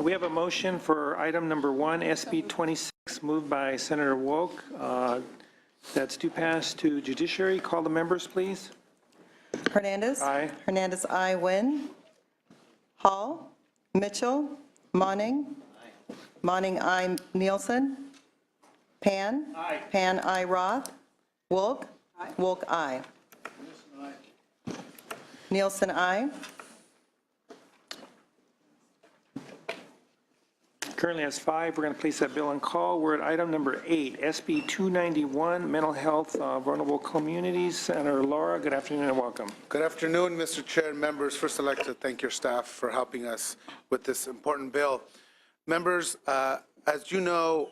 We have a motion for item number 1, SB 26, moved by Senator Wolk. That's to pass to judiciary. Call the members, please. Hernandez. Aye. Hernandez, aye. Nguyen. Hall. Mitchell. Monning. Monning, aye. Nielsen. Pan. Aye. Pan, aye. Roth. Wolk. Wolk, aye. Nielsen, aye. Currently has 5. We're going to place that bill on call. We're at item number 8, SB 291, Mental Health Vulnerable Communities. Senator Laura, good afternoon and welcome. Good afternoon, Mr. Chair and members. First, I'd like to thank your staff for helping us with this important bill. Members, as you know,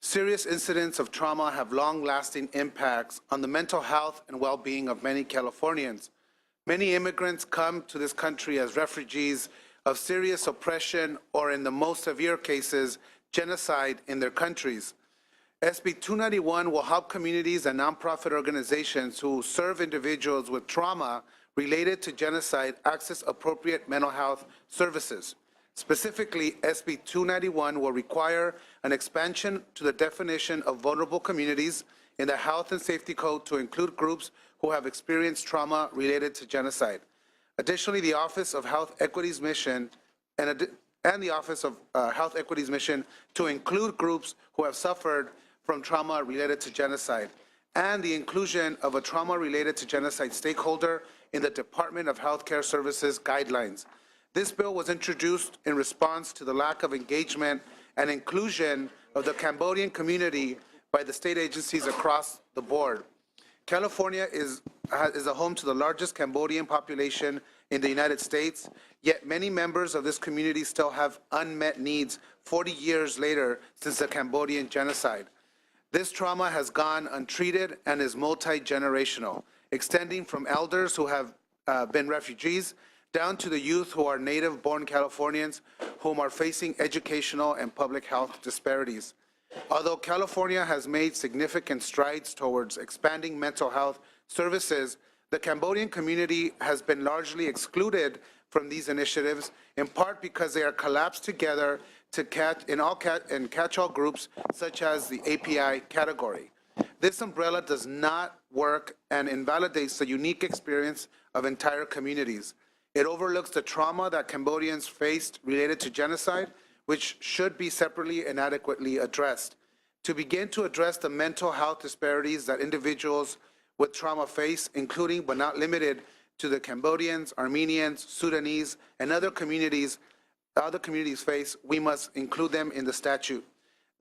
serious incidents of trauma have long-lasting impacts on the mental health and well-being of many Californians. Many immigrants come to this country as refugees of serious oppression or, in the most severe cases, genocide in their countries. SB 291 will help communities and nonprofit organizations who serve individuals with trauma related to genocide access appropriate mental health services. Specifically, SB 291 will require an expansion to the definition of vulnerable communities in the Health and Safety Code to include groups who have experienced trauma related to genocide. Additionally, the Office of Health Equity's mission and the Office of Health Equity's mission to include groups who have suffered from trauma related to genocide, and the inclusion of a trauma related to genocide stakeholder in the Department of Healthcare Services guidelines. This bill was introduced in response to the lack of engagement and inclusion of the Cambodian community by the state agencies across the board. California is a home to the largest Cambodian population in the United States, yet many members of this community still have unmet needs 40 years later since the Cambodian genocide. This trauma has gone untreated and is multi-generational, extending from elders who have been refugees down to the youth who are native-born Californians whom are facing educational and public health disparities. Although California has made significant strides towards expanding mental health services, the Cambodian community has been largely excluded from these initiatives, in part because they are collapsed together to catch-all groups such as the API category. This umbrella does not work and invalidates the unique experience of entire communities. It overlooks the trauma that Cambodians faced related to genocide, which should be separately and adequately addressed. To begin to address the mental health disparities that individuals with trauma face, including but not limited to the Cambodians, Armenians, Sudanese, and other communities face, we must include them in the statute.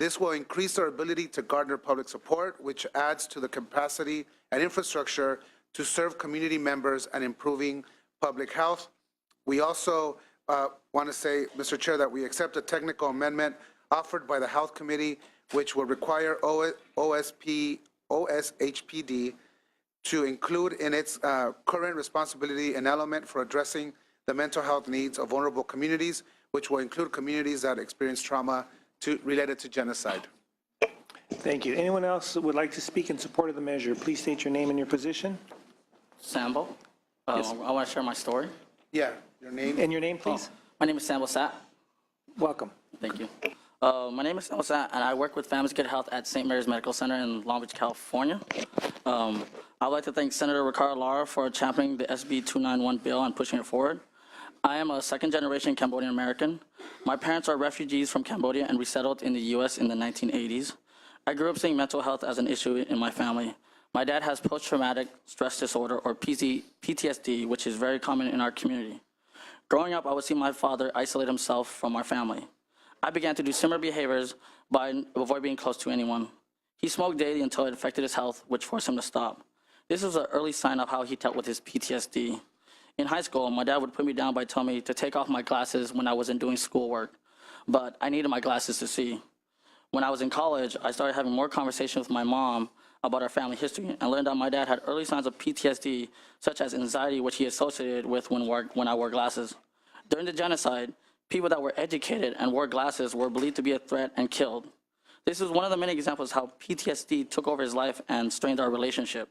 This will increase our ability to garner public support, which adds to the capacity and infrastructure to serve community members and improving public health. We also want to say, Mr. Chair, that we accept a technical amendment offered by the Health Committee, which will require OSHPD to include in its current responsibility an element for addressing the mental health needs of vulnerable communities, which will include communities that experience trauma related to genocide. Thank you. Anyone else that would like to speak in support of the measure, please state your name and your position. Sambo. Yes. I want to share my story. Yeah, your name? And your name, please. My name is Sambo Sat. Welcome. Thank you. My name is Sambo Sat, and I work with Families Good Health at St. Mary's Medical Center in Long Beach, California. I'd like to thank Senator Ricardo Lara for championing the SB 291 bill and pushing it forward. I am a second-generation Cambodian American. My parents are refugees from Cambodia and resettled in the U.S. in the 1980s. I grew up seeing mental health as an issue in my family. My dad has post-traumatic stress disorder, or PTSD, which is very common in our community. Growing up, I would see my father isolate himself from our family. I began to do similar behaviors by avoid being close to anyone. He smoked daily until it affected his health, which forced him to stop. This was an early sign of how he dealt with his PTSD. In high school, my dad would put me down by telling me to take off my glasses when I wasn't doing schoolwork, but I needed my glasses to see. When I was in college, I started having more conversations with my mom about our family history and learned that my dad had early signs of PTSD, such as anxiety, which he associated with when I wore glasses. During the genocide, people that were educated and wore glasses were believed to be a threat and killed. This is one of the many examples how PTSD took over his life and strained our relationship.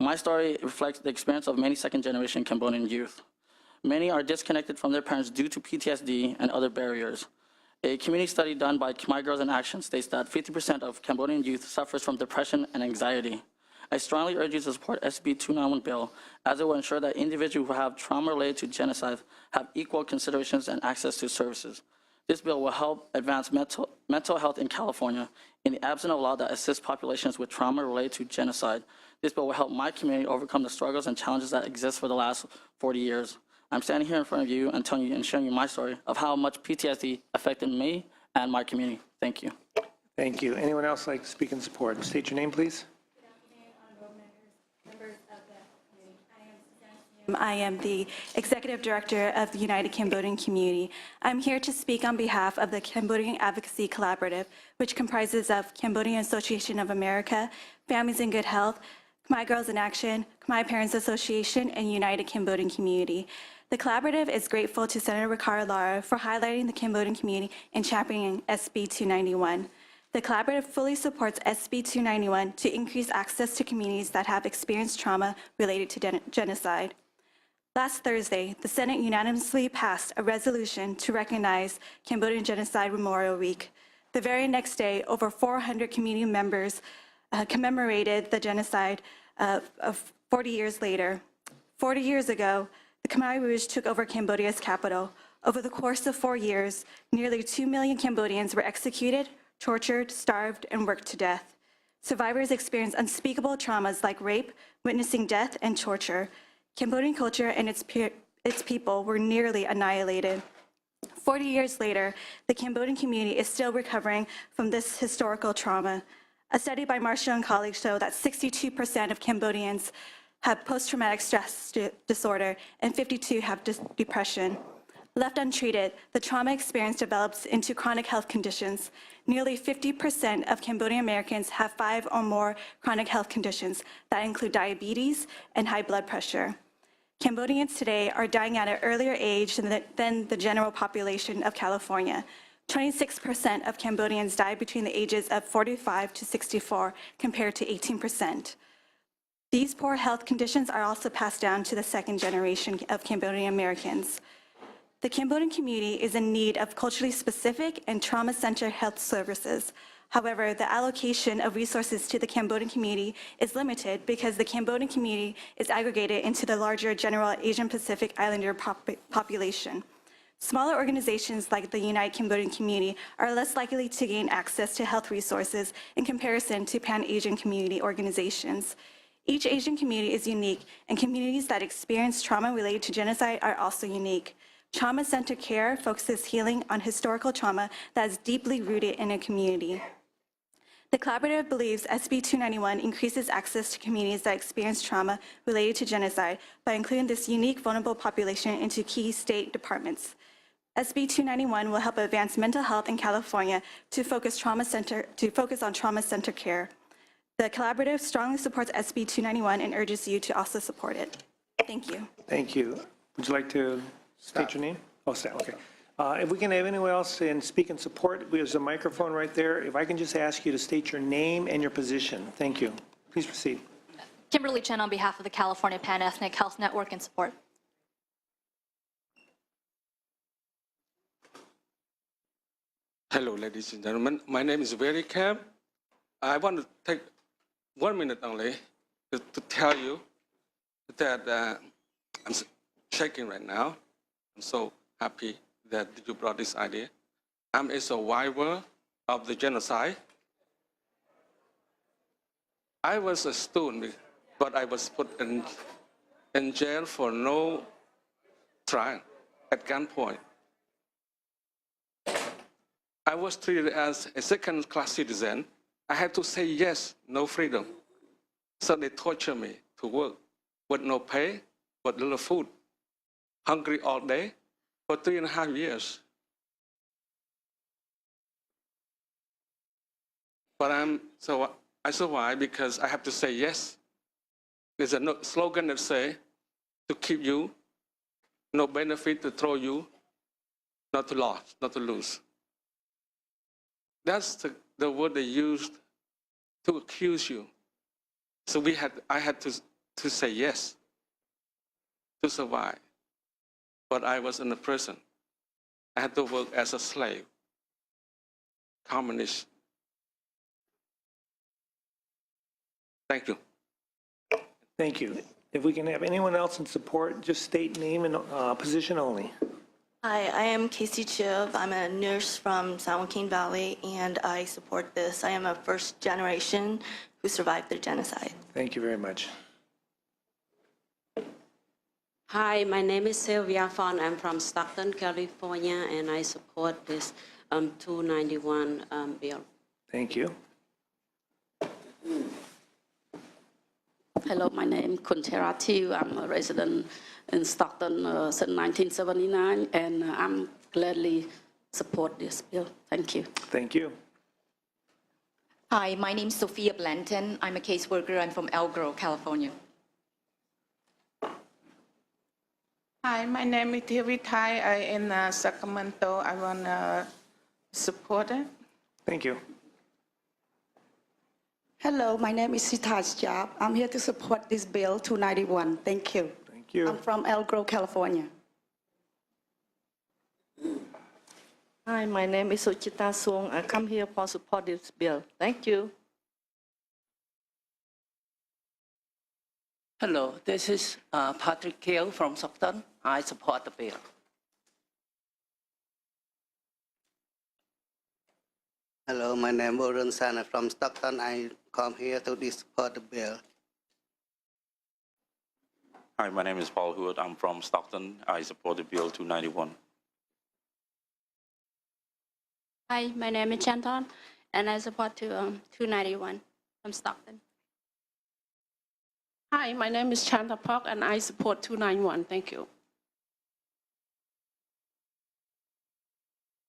My story reflects the experience of many second-generation Cambodian youth. Many are disconnected from their parents due to PTSD and other barriers. A community study done by Khmer Girls in Action states that 50% of Cambodian youth suffers from depression and anxiety. I strongly urge you to support SB 291 bill, as it will ensure that individuals who have trauma related to genocide have equal considerations and access to services. This bill will help advance mental health in California in the absence of law that assists populations with trauma related to genocide. This bill will help my community overcome the struggles and challenges that exist for the last 40 years. I'm standing here in front of you and telling you and sharing you my story of how much PTSD affected me and my community. Thank you. Thank you. Anyone else like to speak in support? State your name, please. I am the Executive Director of the United Cambodian Community. I'm here to speak on behalf of the Cambodian Advocacy Collaborative, which comprises of Cambodian Association of America, Families in Good Health, Khmer Girls in Action, Khmer Parents Association, and United Cambodian Community. The collaborative is grateful to Senator Ricard Lara for highlighting the Cambodian community and championing SB 291. The collaborative fully supports SB 291 to increase access to communities that have experienced trauma related to genocide. Last Thursday, the Senate unanimously passed a resolution to recognize Cambodian Genocide Memorial Week. The very next day, over 400 community members commemorated the genocide of 40 years later. 40 years ago, the Khmer Rouge took over Cambodia's capital. Over the course of 4 years, nearly 2 million Cambodians were executed, tortured, starved, and worked to death. Survivors experienced unspeakable traumas like rape, witnessing death, and torture. Cambodian culture and its people were nearly annihilated. 40 years later, the Cambodian community is still recovering from this historical trauma. A study by Marshall and colleagues showed that 62% of Cambodians have post-traumatic stress disorder and 52% have depression. Left untreated, the trauma experience develops into chronic health conditions. Nearly 50% of Cambodian Americans have 5 or more chronic health conditions that include diabetes and high blood pressure. Cambodians today are dying at an earlier age than the general population of California. 26% of Cambodians die between the ages of 45 to 64, compared to 18%. These poor health conditions are also passed down to the second generation of Cambodian Americans. The Cambodian community is in need of culturally specific and trauma-centered health services. However, the allocation of resources to the Cambodian community is limited because the Cambodian community is aggregated into the larger general Asian Pacific Islander population. Smaller organizations like the United Cambodian Community are less likely to gain access to health resources in comparison to Pan-Asian community organizations. Each Asian community is unique, and communities that experience trauma related to genocide are also unique. Trauma-centered care focuses healing on historical trauma that is deeply rooted in a community. The collaborative believes SB 291 increases access to communities that experience trauma related to genocide by including this unique vulnerable population into key state departments. SB 291 will help advance mental health in California to focus on trauma-centered care. The collaborative strongly supports SB 291 and urges you to also support it. Thank you. Thank you. Would you like to state your name? Oh, Stan, okay. If we can have anyone else and speak in support, there's a microphone right there. If I can just ask you to state your name and your position. Thank you. Please proceed. Kimberly Chen on behalf of the California Pan-Ethnic Health Network in support. Hello, ladies and gentlemen. My name is Very Camp. I want to take 1 minute only to tell you that I'm shaking right now. I'm so happy that you brought this idea. I'm a survivor of the genocide. I was a student, but I was put in jail for no trial at gunpoint. I was treated as a second-class citizen. I had to say yes, no freedom. So they torture me to work with no pay, but little food, hungry all day for 3.5 years. But I survived because I have to say yes. There's a slogan that says, to keep you, no benefit to throw you, not to lose. That's the word they used to accuse you. So I had to say yes to survive. But I was in a prison. I had to work as a slave communist. Thank you. Thank you. If we can have anyone else in support, just state name and position only. Hi, I am Casey Chiv. I'm a nurse from San Joaquin Valley, and I support this. I am a first generation who survived the genocide. Thank you very much. Hi, my name is Sylvia Fon. I'm from Stockton, California, and I support this 291 bill. Thank you. Hello, my name is Kuntera Tiu. I'm a resident in Stockton since 1979, and I'm gladly support this bill. Thank you. Thank you. Hi, my name is Sophia Blanton. I'm a caseworker. I'm from Elk Grove, California. Hi, my name is Thivi Thai. I'm in Sacramento. I want to support it. Thank you. Hello, my name is Sitaj Jab. I'm here to support this bill 291. Thank you. Thank you. I'm from Elk Grove, California. Hi, my name is Suchita Sung. I come here for support this bill. Thank you. Hello, this is Patrick Kale from Stockton. I support the bill. Hello, my name is Warren Sana from Stockton. I come here to support the bill. Hi, my name is Paul Hood. I'm from Stockton. I support the bill 291. Hi, my name is Chanton, and I support 291 from Stockton. Hi, my name is Chanta Park, and I support 291. Thank you.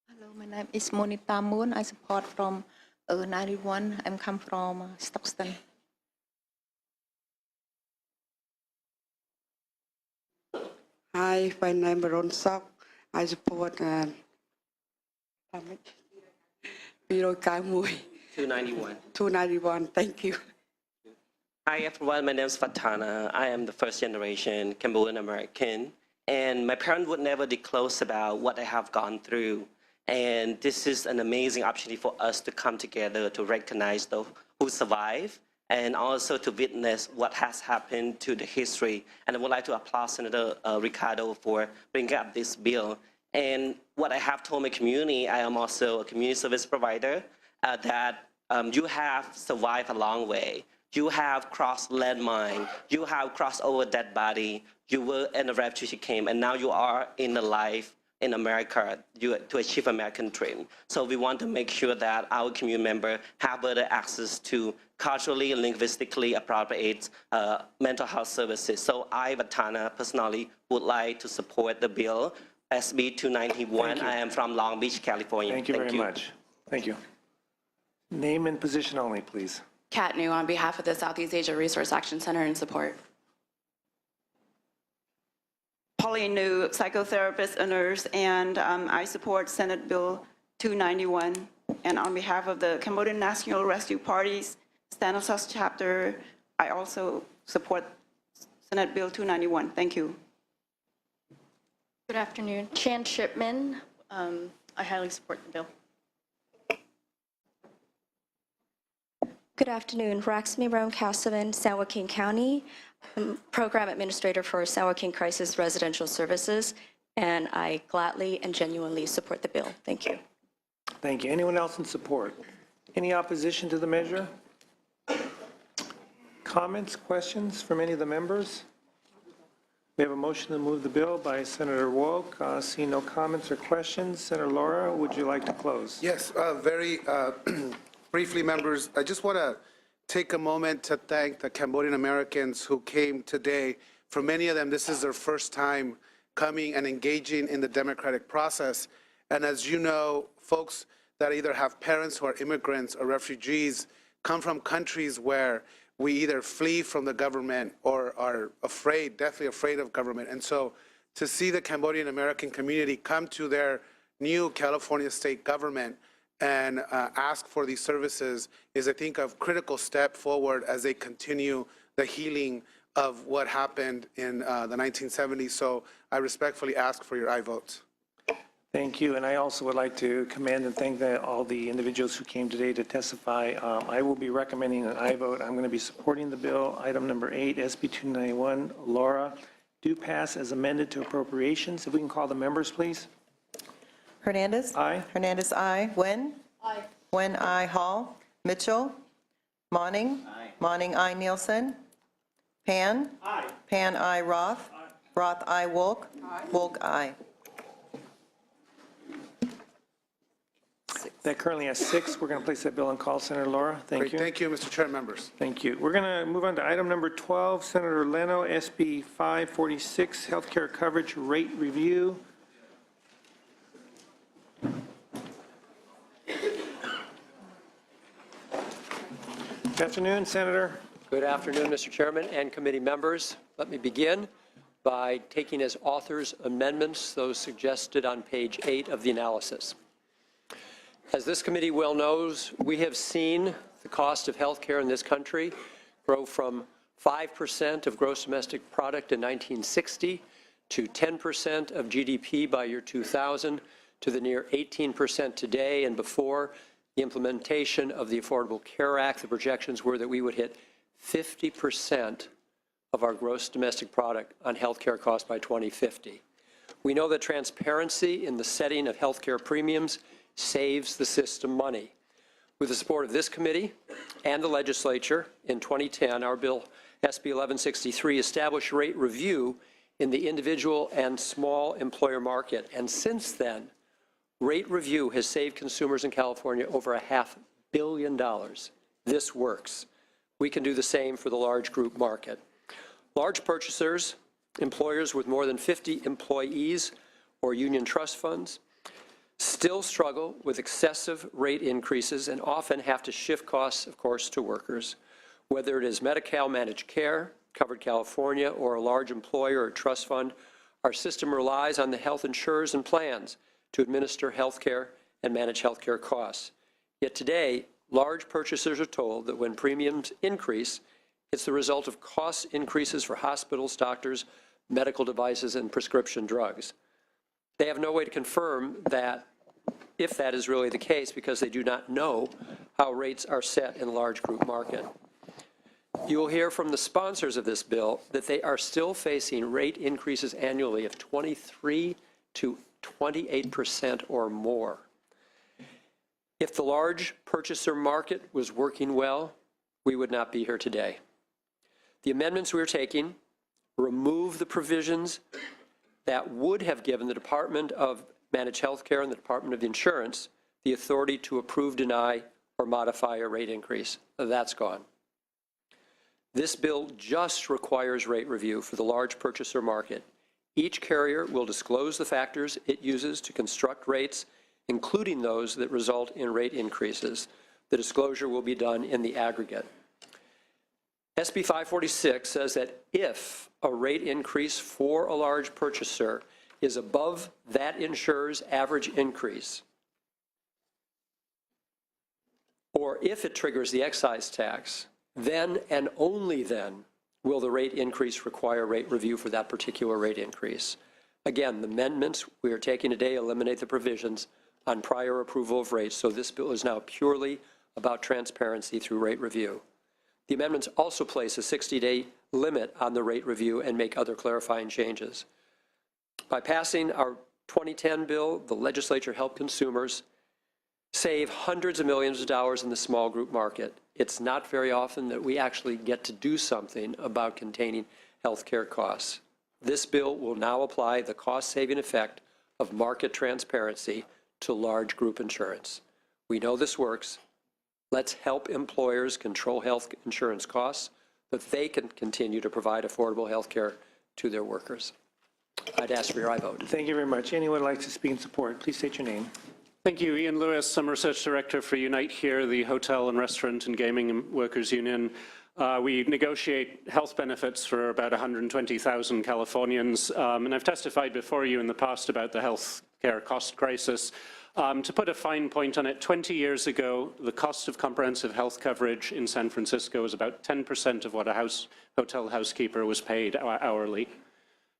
Hello, my name is Monita Moon. I support from 91. I'm come from Stockton. Hi, my name is Ron Sok. I support 291. 291. Thank you. Hi everyone, my name is Fatana. I am the first generation Cambodian American, and my parents would never disclose about what I have gone through. And this is an amazing opportunity for us to come together to recognize those who survived and also to witness what has happened to the history. And I would like to applaud Senator Ricardo for bringing up this bill. And what I have told my community, I am also a community service provider, that you have survived a long way. You have crossed landmine, you have crossed over dead body, you were in a refugee camp, and now you are in the life in America to achieve American dream. So we want to make sure that our community members have better access to culturally and linguistically appropriate mental health services. So I, Vatana, personally would like to support the bill, SB 291. I am from Long Beach, California. Thank you very much. Thank you. Name and position only, please. Kat New on behalf of the Southeast Asia Resource Action Center in support. Pauline New, psychotherapist and nurse, and I support Senate Bill 291. And on behalf of the Cambodian National Rescue Party's Stanislaus chapter, I also support Senate Bill 291. Thank you. Good afternoon. Chan Shipman. I highly support the bill. Good afternoon. Raxmi Ram-Casavan, San Joaquin County, Program Administrator for San Joaquin Crisis Residential Services, and I gladly and genuinely support the bill. Thank you. Thank you. Anyone else in support? Any opposition to the measure? Comments, questions from any of the members? We have a motion to move the bill by Senator Woke. See no comments or questions. Senator Laura, would you like to close? Yes, very briefly, members, I just want to take a moment to thank the Cambodian Americans who came today. For many of them, this is their first time coming and engaging in the democratic process. And as you know, folks that either have parents who are immigrants or refugees come from countries where we either flee from the government or are afraid, deathly afraid of government. And so to see the Cambodian American community come to their new California state government and ask for these services is, I think, a critical step forward as they continue the healing of what happened in the 1970s. So I respectfully ask for your aye votes. Thank you, and I also would like to commend and thank all the individuals who came today to testify. I will be recommending an aye vote. I'm going to be supporting the bill. Item number 8, SB 291. Laura, do pass as amended to appropriations. If we can call the members, please. Hernandez. Aye. Hernandez, aye. Wen. Aye. Wen, aye. Hall. Mitchell. Monning. Aye. Monning, aye. Nielsen. Pan. Aye. Pan, aye. Roth. Roth, aye. Wolk. Wolk, aye. That currently has 6. We're going to place that bill on call. Senator Laura, thank Great, you. thank you, Mr. Chair and members. Thank you. We're going to move on to item number 12, Senator Leno, SB 546, Healthcare Coverage Rate Review. Good afternoon, Senator. Good afternoon, Mr. Chairman and committee members. Let me begin by taking as authors amendments those suggested on page 8 of the analysis. As this committee well knows, we have seen the cost of health care in this country grow from 5% of gross domestic product in 1960 to 10% of GDP by year 2000 to the near 18% today. And before the implementation of the Affordable Care Act, the projections were that we would hit 50% of our gross domestic product on health care costs by 2050. We know that transparency in the setting of health care premiums saves the system money. With the support of this committee and the legislature, in 2010, our bill, SB 1163, established rate review in the individual and small employer market. And since then, rate review has saved consumers in California over $500 million. This works. We can do the same for the large group market. Large purchasers, employers with more than 50 employees or union trust funds, still struggle with excessive rate increases and often have to shift costs, of course, to workers. Whether it is Medi-Cal managed care, Covered California, or a large employer or trust fund, our system relies on the health insurers and plans to administer health care and manage health care costs. Yet today, large purchasers are told that when premiums increase, it's the result of cost increases for hospitals, doctors, medical devices, and prescription drugs. They have no way to confirm that, if that is really the case, because they do not know how rates are set in the large group market. You will hear from the sponsors of this bill that they are still facing rate increases annually of 23 to 28% or more. If the large purchaser market was working well, we would not be here today. The amendments we are taking remove the provisions that would have given the Department of Managed Healthcare and the Department of Insurance the authority to approve, deny, or modify a rate increase. That's gone. This bill just requires rate review for the large purchaser market. Each carrier will disclose the factors it uses to construct rates, including those that result in rate increases. The disclosure will be done in the aggregate. SB 546 says that if a rate increase for a large purchaser is above that insurer's average increase, or if it triggers the excise tax, then and only then will the rate increase require rate review for that particular rate increase. Again, the amendments we are taking today eliminate the provisions on prior approval of rates, so this bill is now purely about transparency through rate review. The amendments also place a 60-day limit on the rate review and make other clarifying changes. By passing our 2010 bill, the legislature helped consumers save hundreds of millions of dollars in the small group market. It's not very often that we actually get to do something about containing health care costs. This bill will now apply the cost-saving effect of market transparency to large group insurance. We know this works. Let's help employers control health insurance costs so that they can continue to provide affordable health care to their workers. I'd ask for your aye vote. Thank you very much. Anyone would like to speak in support, please state your name. Thank you. Ian Lewis. I'm Research Director for Unite Here, the Hotel and Restaurant and Gaming Workers Union. We negotiate health benefits for about 120,000 Californians, and I've testified before you in the past about the health care cost crisis. To put a fine point on it, 20 years ago, the cost of comprehensive health coverage in San Francisco was about 10% of what a hotel housekeeper was paid hourly.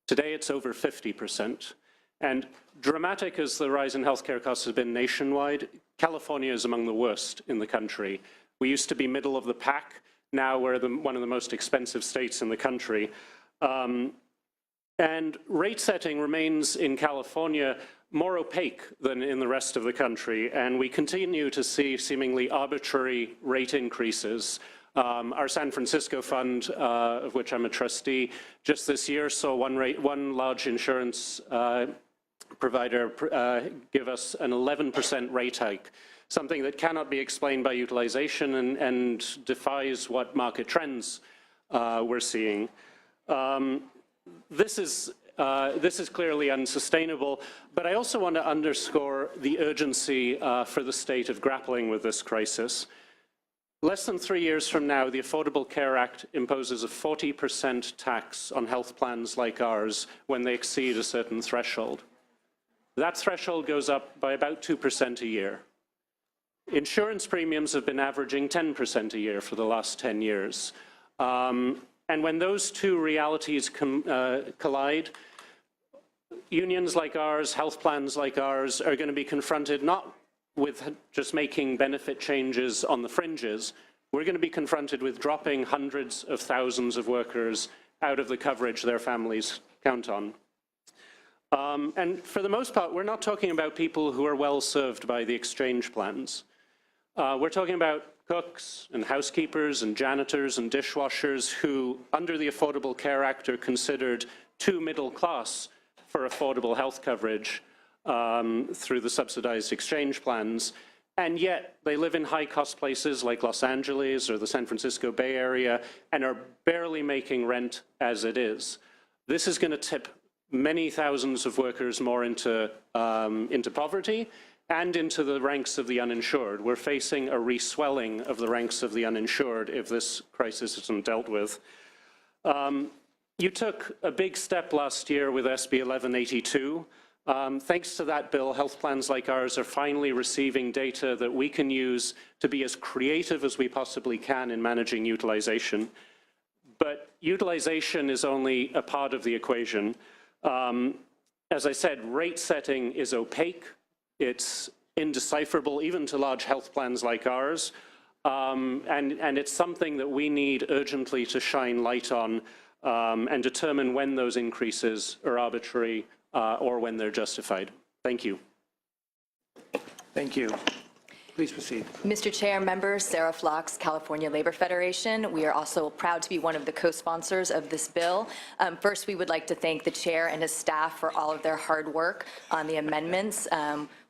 Today, it's over 50%. And dramatic as the rise in healthcare costs has been nationwide, California is among the worst in the country. We used to be middle of the pack. Now we're one of the most expensive states in the country. And rate setting remains in California more opaque than in the rest of the country, and we continue to see seemingly arbitrary rate increases. Our San Francisco fund, of which I'm a trustee, just this year saw one large insurance provider give us an 11% rate hike, something that cannot be explained by utilization and defies what market trends we're seeing. This is clearly unsustainable, but I also want to underscore the urgency for the state of grappling with this crisis. Less than 3 years from now, the Affordable Care Act imposes a 40% tax on health plans like ours when they exceed a certain threshold. That threshold goes up by about 2% a year. Insurance premiums have been averaging 10% a year for the last 10 years. And when those two realities collide, unions like ours, health plans like ours, are going to be confronted not with just making benefit changes on the fringes. We're going to be confronted with dropping hundreds of thousands of workers out of the coverage their families count on. And for the most part, we're not talking about people who are well served by the exchange plans. We're talking about cooks and housekeepers and janitors and dishwashers who, under the Affordable Care Act, are considered too middle class for affordable health coverage through the subsidized exchange plans. And yet they live in high-cost places like Los Angeles or the San Francisco Bay Area and are barely making rent as it is. This is going to tip many thousands of workers more into poverty and into the ranks of the uninsured. We're facing a reswelling of the ranks of the uninsured if this crisis isn't dealt with. You took a big step last year with SB 1182. Thanks to that bill, health plans like ours are finally receiving data that we can use to be as creative as we possibly can in managing utilization. But utilization is only a part of the equation. As I said, rate setting is opaque. It's indecipherable even to large health plans like ours. And it's something that we need urgently to shine light on and determine when those increases are arbitrary or when they're justified. Thank you. Thank you. Please proceed. Mr. Chair, members, Sarah Flox, California Labor Federation. We are also proud to be one of the co-sponsors of this bill. First, we would like to thank the chair and his staff for all of their hard work on the amendments.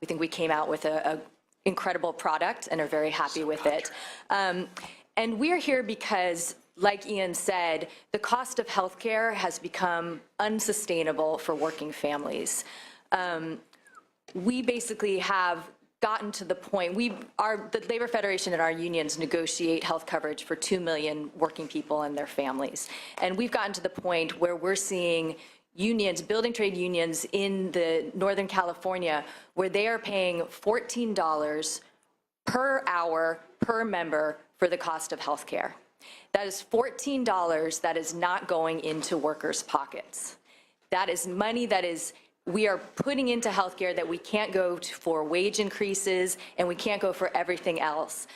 We think we came out with an incredible product and are very happy with it. And we're here because, like Ian said, the cost of healthcare has become unsustainable for working families. We basically have gotten to the point, the Labor Federation and our unions negotiate health coverage for 2 million working people and their families. And we've gotten to the point where we're seeing unions, building trade unions in the Northern California, where they are paying $14 per hour per member for the cost of health care. That is $14 that is not going into workers' pockets. That is money that we are putting into healthcare that we can't go for wage increases and we can't go for everything else.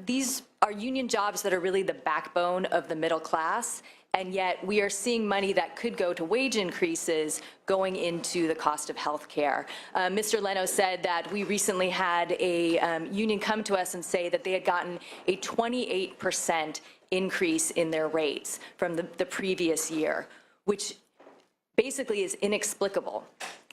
These are union jobs that are really the backbone of the middle class, and yet we are seeing money that could go to wage increases going into the cost of healthcare. Mr. Leno said that we recently had a union come to us and say that they had gotten a 28% increase in their rates from the previous year, which basically is inexplicable.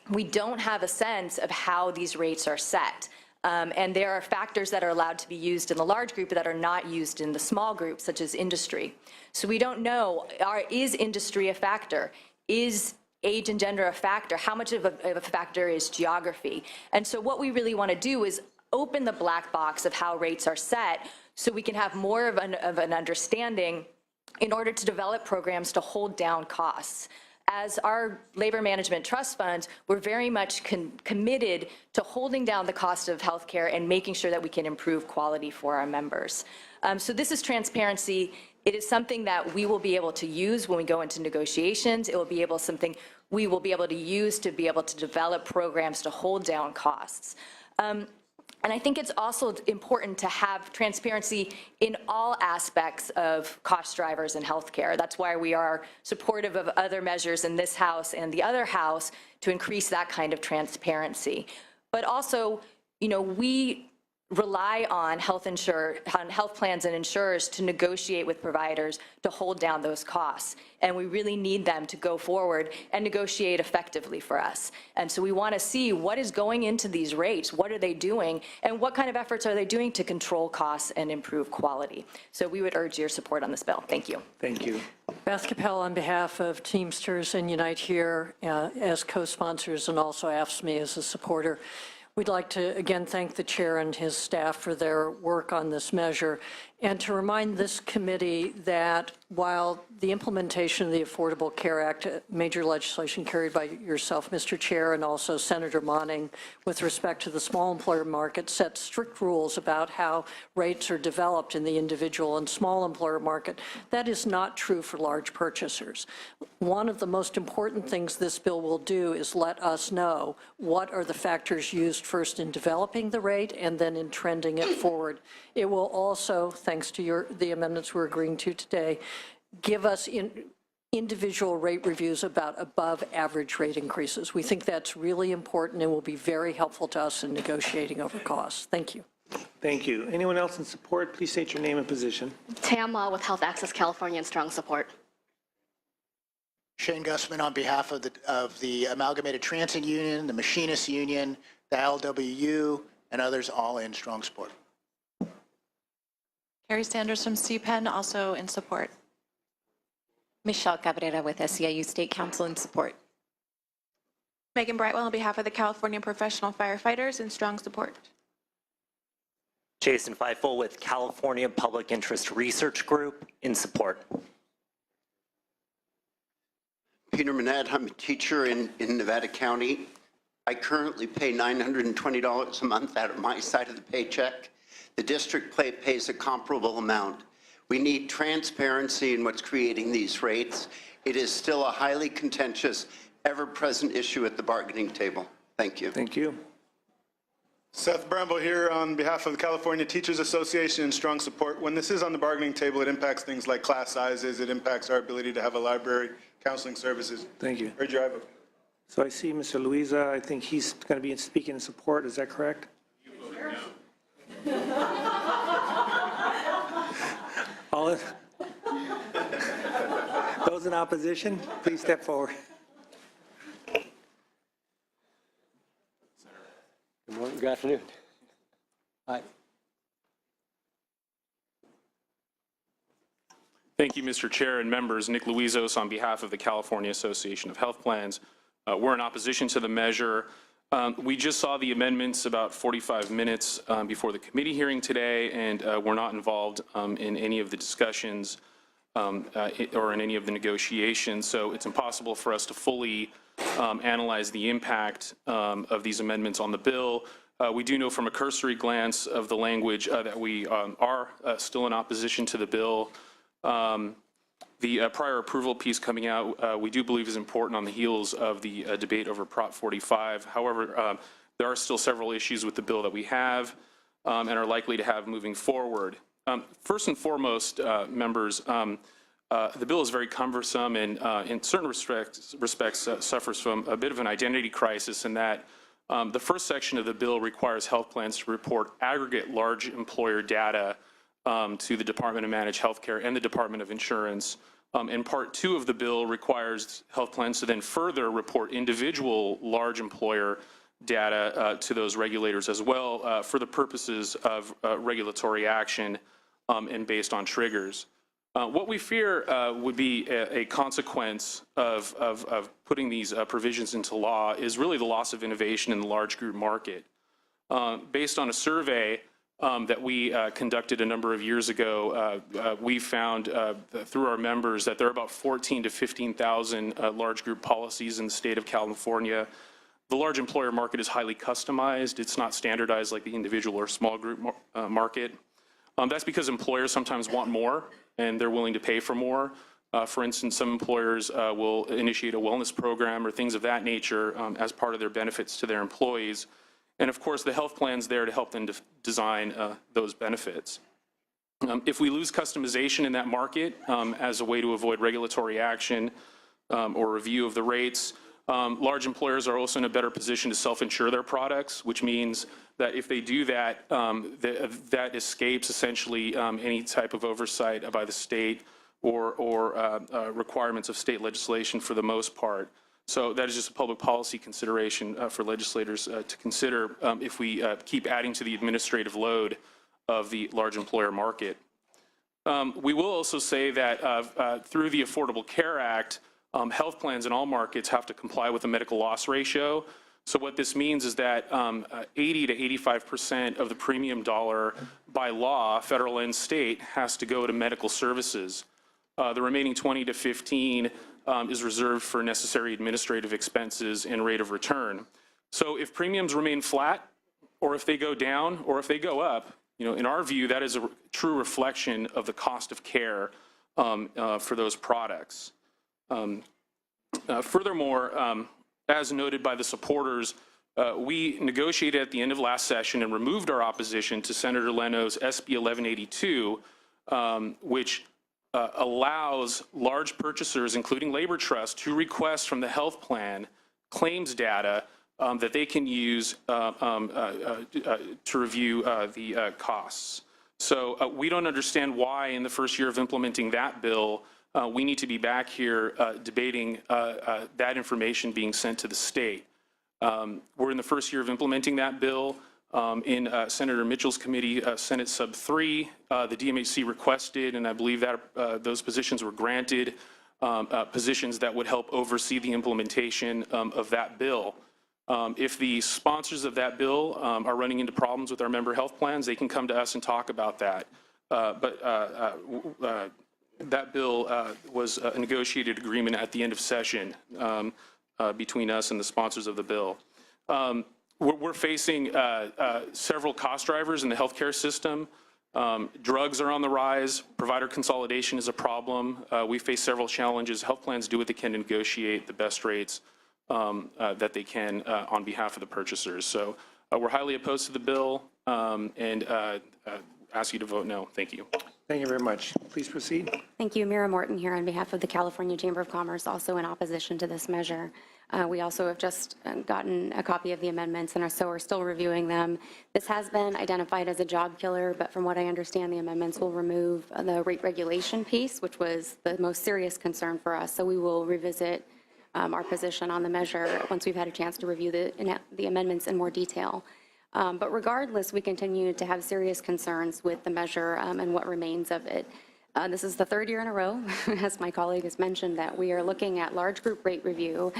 We don't have a sense of how these rates are set. And there are factors that are allowed to be used in the large group that are not used in the small group, such as industry. So we don't know, is industry a factor? Is age and gender a factor? How much of a factor is geography? And so what we really want to do is open the black box of how rates are set so we can have more of an understanding in order to develop programs to hold down costs. As our labor management trust funds, we're very much committed to holding down the cost of healthcare and making sure that we can improve quality for our members. So this is transparency. It is something that we will be able to use when we go into negotiations. It will be something we will be able to use to be able to develop programs to hold down costs. And I think it's also important to have transparency in all aspects of cost drivers in healthcare. That's why we are supportive of other measures in this House and the other House to increase that kind of transparency. But also, you know, we rely on health plans and insurers to negotiate with providers to hold down those costs. And we really need them to go forward and negotiate effectively for us. And so we want to see what is going into these rates, what are they doing, and what kind of efforts are they doing to control costs and improve quality. So we would urge your support on this bill. Thank you. Thank you. Beth Capel on behalf of Teamsters and Unite Here as co-sponsors and also AFSCME as a supporter. We'd like to again thank the chair and his staff for their work on this measure and to remind this committee that while the implementation of the Affordable Care Act, major legislation carried by yourself, Mr. Chair, and also Senator Monning with respect to the small employer market, sets strict rules about how rates are developed in the individual and small employer market, that is not true for large purchasers. One of the most important things this bill will do is let us know what are the factors used first in developing the rate and then in trending it forward. It will also, thanks to the amendments we're agreeing to today, give us individual rate reviews about above average rate increases. We think that's really important and will be very helpful to us in negotiating over costs. Thank you. Thank you. Anyone else in support? Please state your name and position. Tam Law with Health Access California and strong support. Shane Gussman on behalf of the Amalgamated Transit Union, the Machinists Union, the LWU, and others, all in strong support. Carrie Sanders from CPEN, also in support. Michelle Cabrera with SEIU State Council in support. Megan Brightwell on behalf of the California Professional Firefighters in strong support. Jason Feifel with California Public Interest Research Group in support. Peter Manette, I'm a teacher in Nevada County. I currently pay $920 a month out of my side of the paycheck. The district pays a comparable amount. We need transparency in what's creating these rates. It is still a highly contentious, ever-present issue at the bargaining table. Thank you. Thank you. Seth Bramble here on behalf of the California Teachers Association in strong support. When this is on the bargaining table, it impacts things like class sizes. It impacts our ability to have a library, counseling services. Thank you. Urge your advocacy. So I see Mr. Luisa. I think he's going to be speaking in support. Is that correct? All those in opposition, please step forward. Good morning, good afternoon. Hi. Thank you, Mr. Chair and members. Nick Luizos on behalf of the California Association of Health Plans. We're in opposition to the measure. We just saw the amendments about 45 minutes before the committee hearing today, and we're not involved in any of the discussions or in any of the negotiations, so it's impossible for us to fully analyze the impact of these amendments on the bill. We do know from a cursory glance of the language that we are still in opposition to the bill. The prior approval piece coming out, we do believe is important on the heels of the debate over Prop 45. However, there are still several issues with the bill that we have and are likely to have moving forward. First and foremost, members, the bill is very cumbersome and in certain respects suffers from a bit of an identity crisis in that the first section of the bill requires health plans to report aggregate large employer data to the Department of Managed Healthcare and the Department of Insurance. And Part 2 of the bill requires health plans to then further report individual large employer data to those regulators as well for the purposes of regulatory action and based on triggers. What we fear would be a consequence of putting these provisions into law is really the loss of innovation in the large group market. Based on a survey that we conducted a number of years ago, we found through our members that there are about 14,000 to 15,000 large group policies in the state of California. The large employer market is highly customized. It's not standardized like the individual or small group market. That's because employers sometimes want more and they're willing to pay for more. For instance, some employers will initiate a wellness program or things of that nature as part of their benefits to their employees. And of course, the health plan's there to help them design those benefits. If we lose customization in that market as a way to avoid regulatory action or review of the rates, large employers are also in a better position to self-insure their products, which means that if they do that, that escapes essentially any type of oversight by the state or requirements of state legislation for the most part. So that is just a public policy consideration for legislators to consider if we keep adding to the administrative load of the large employer market. We will also say that through the Affordable Care Act, health plans in all markets have to comply with the medical loss ratio. So what this means is that 80 to 85% of the premium dollar by law, federal and state, has to go to medical services. The remaining 20 to 15 is reserved for necessary administrative expenses and rate of return. So if premiums remain flat, or if they go down, or if they go up, in our view, that is a true reflection of the cost of care for those products. Furthermore, as noted by the supporters, we negotiated at the end of last session and removed our opposition to Senator Leno's SB 1182, which allows large purchasers, including labor trusts, to request from the health plan claims data that they can use to review the costs. So we don't understand why in the first year of implementing that bill, we need to be back here debating that information being sent to the state. We're in the first year of implementing that bill. In Senator Mitchell's committee, Senate Sub 3, the DMHC requested, and I believe that those positions were granted, positions that would help oversee the implementation of that bill. If the sponsors of that bill are running into problems with our member health plans, they can come to us and talk about that. But that bill was a negotiated agreement at the end of session between us and the sponsors of the bill. We're facing several cost drivers in the healthcare system. Drugs are on the rise. Provider consolidation is a problem. We face several challenges. Health plans do what they can to negotiate the best rates that they can on behalf of the purchasers. So we're highly opposed to the bill and ask you to vote no. Thank you. Thank you very much. Please proceed. Thank you. Mira Morton here on behalf of the California Chamber of Commerce, also in opposition to this measure. We also have just gotten a copy of the amendments and so we're still reviewing them. This has been identified as a job killer, but from what I understand, the amendments will remove the rate regulation piece, which was the most serious concern for us. So we will revisit our position on the measure once we've had a chance to review the amendments in more detail. But regardless, we continue to have serious concerns with the measure and what remains of it. This is the third year in a row, as my colleague has mentioned, that we are looking at large group rate review.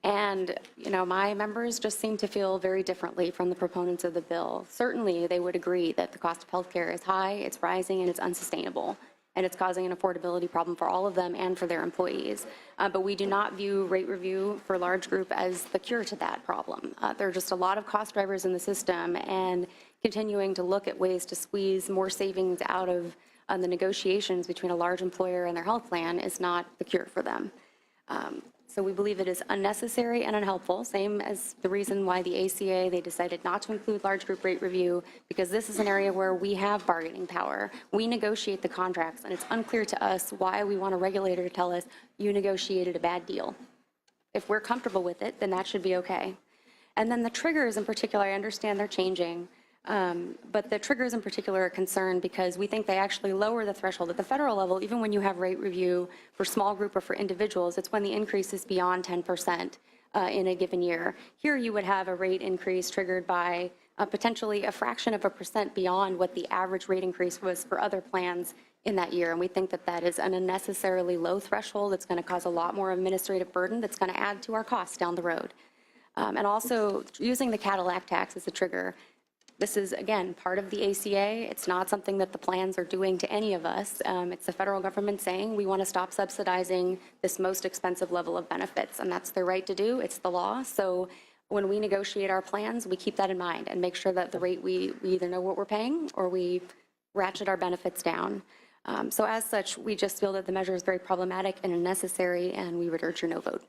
And, my members just seem to feel very differently from the proponents of the bill. Certainly, they would agree that the cost of healthcare is high, it's rising, and it's unsustainable. And it's causing an affordability problem for all of them and for their employees. But we do not view rate review for large group as the cure to that problem. There are just a lot of cost drivers in the system, and continuing to look at ways to squeeze more savings out of the negotiations between a large employer and their health plan is not the cure for them. So we believe it is unnecessary and unhelpful, same as the reason why the ACA, they decided not to include large group rate review, because this is an area where we have bargaining power. We negotiate the contracts, and it's unclear to us why we want a regulator to tell us, you negotiated a bad deal. If we're comfortable with it, then that should be okay. And then the triggers in particular, I understand they're changing. But the triggers in particular are concerned because we think they actually lower the threshold at the federal level. Even when you have rate review for small group or for individuals, it's when the increase is beyond 10% in a given year. Here you would have a rate increase triggered by potentially a fraction of a percent beyond what the average rate increase was for other plans in that year. And we think that that is an unnecessarily low threshold. It's going to cause a lot more administrative burden that's going to add to our costs down the road. And also using the Cadillac tax as a trigger. This is, again, part of the ACA. It's not something that the plans are doing to any of us. It's the federal government saying we want to stop subsidizing this most expensive level of benefits, and that's their right to do. It's the law. So when we negotiate our plans, we keep that in mind and make sure that the rate we either know what we're paying or we ratchet our benefits down. So as such, we just feel that the measure is very problematic and unnecessary, and we would urge your no vote.